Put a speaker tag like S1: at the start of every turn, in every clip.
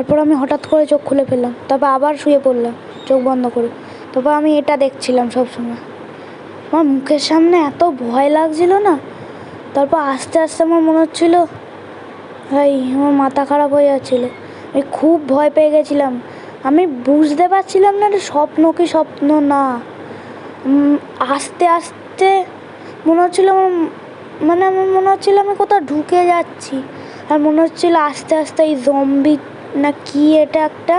S1: তারপর আমি হঠাৎ করে চোখ খুলে ফেললাম, তারপর আবার শুয়ে পড়লাম চোখ বন্ধ করে। তারপর আমি এটা দেখছিলাম সবসময়। আমার মুখের সামনে এত ভয় লাগছিল না, তারপর আস্তে আস্তে আমার মনে হচ্ছিল ভাই আমার মাথা খারাপ হয়ে যাচ্ছিলো। আমি খুব ভয় পেয়ে গেছিলাম। আমি বুঝতে পারছিলাম না এটা স্বপ্ন কি স্বপ্ন না। আস্তে আস্তে মনে হচ্ছিল আমার মনে হচ্ছিল আমি কোথাও ঢুকে যাচ্ছি। আর মনে হচ্ছিল আস্তে আস্তে এই জম্বি না কি এটা একটা,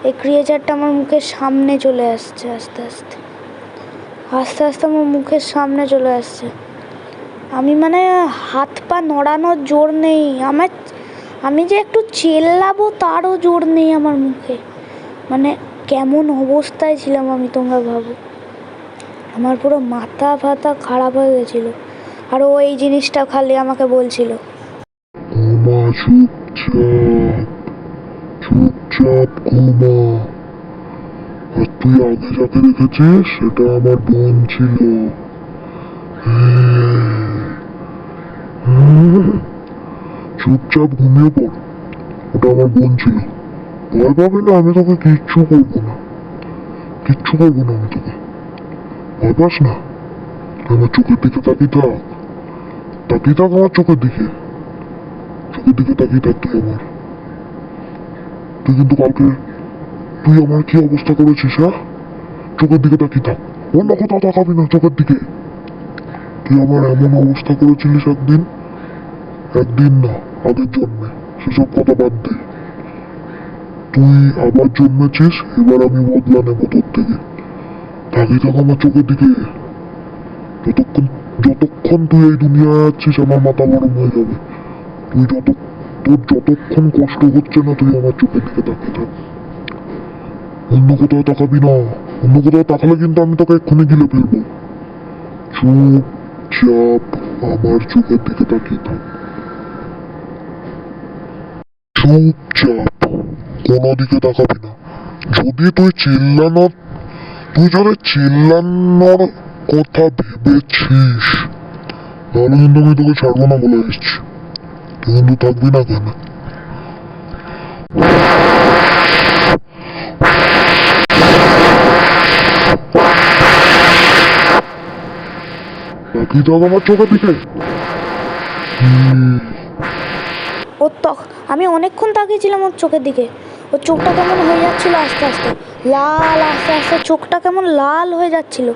S1: এই ক্রিয়েচারটা আমার মুখের সামনে চলে আসছে। আস্তে আস্তে আস্তে আস্তে আমার মুখের সামনে চলে আসছে। আমি হাত পা নড়ানোর জোর নেই আমার, আমি যে একটু চেল্লাবো তারও জোর নেই আমার মুখে। কেমন অবস্থায় ছিলাম আমি তোমরা ভাবো। আমার পুরো মাথা ফাতা খারাপ হয়ে গেছিলো। আর ও এই জিনিসটা খালি আমাকে বলছিল,
S2: ঘুমা চুপচাপ, চুপচাপ ঘুমা। আর তুই আগে যাকে রেখেছিস সেটা আমার বোন ছিল। চুপচাপ ঘুমিয়ে পড়, ওটা আমার বোন ছিল। ভয় পাবি না, আমি তোকে কিচ্ছু করবো না, কিচ্ছু করবো না আমি তোকে। ভয় পাস না, আমার চোখের দিকে তাকিয়ে থাক, তাকিয়ে থাক আমার চোখের দিকে, চোখের দিকে তাকিয়ে থাক তুই আমার। তুই কিন্তু কালকে তুই আমার কি অবস্থা করেছিস, হ্যাঁ? চোখের দিকে তাকিয়ে থাক, অন্য কোথাও তাকাবি না, চোখের দিকে। তুই আমার এমন অবস্থা করেছিলিস একদিন, একদিন না আগের জন্মে, সেসব কথা বাদ দে। তুই আবার জন্মেছিস, এবার আমি বদলা নেবো তোর থেকে। তাকিয়ে থাক আমার চোখের দিকে। যতক্ষণ তুই এই দুনিয়ায় আছিস আমার মাথা গরম হয়ে যাবে। তোর যতক্ষণ কষ্ট হচ্ছে না তুই আমার চোখের দিকে তাকিয়ে থাক, অন্য কোথাও তাকাবি না। অন্য কোথাও তাকালে কিন্তু আমি তোকে এক্ষুনি গিলে ফেলবো। চুপচাপ আমার চোখের দিকে তাকিয়ে থাক, চুপচাপ, কোনো দিকে তাকাবি না। যদি তুই চিল্লানোর কথা ভেবেছিস তাহলে কিন্তু আমি তোকে ছাড়বো না বলে এসছি। তুই কিন্তু থাকবি না কেন? তাকিয়ে থাক আমার চোখের দিকে।
S1: আমি অনেকক্ষণ তাকিয়েছিলাম ওর চোখের দিকে। ওর চোখটা কেমন হয়ে যাচ্ছিলো আস্তে আস্তে লাল, আস্তে আস্তে চোখটা কেমন লাল হয়ে যাচ্ছিলো।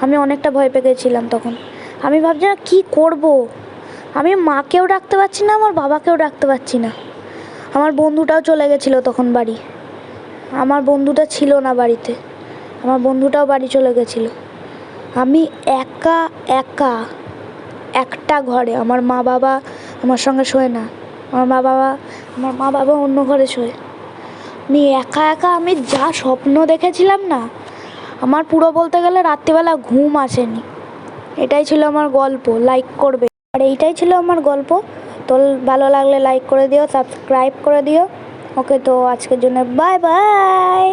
S1: আমি অনেকটা ভয় পেয়ে গেছিলাম তখন। আমি ভাবছি না কী করবো। আমি মাকেও ডাকতে পারছি না, আমার বাবাকেও ডাকতে পারছি না। আমার বন্ধুটাও চলে গেছিলো তখন বাড়ি। আমার বন্ধুটা ছিল না বাড়িতে, আমার বন্ধুটাও বাড়ি চলে গেছিলো। আমি একা একা একটা ঘরে, আমার মা বাবা আমার সঙ্গে শোয় না, আমার মা বাবা অন্য ঘরে শোয়। আমি একা একা আমি যা স্বপ্ন দেখেছিলাম না, আমার পুরো বলতে গেলে রাত্রিবেলা ঘুম আসেনি। এটাই ছিল আমার গল্প। লাইক করবে। আর এইটাই ছিল আমার গল্প। তো ভালো লাগলে লাইক করে দিও, সাবস্ক্রাইব করে দিও। ওকে, তো আজকের জন্য বাই বাই।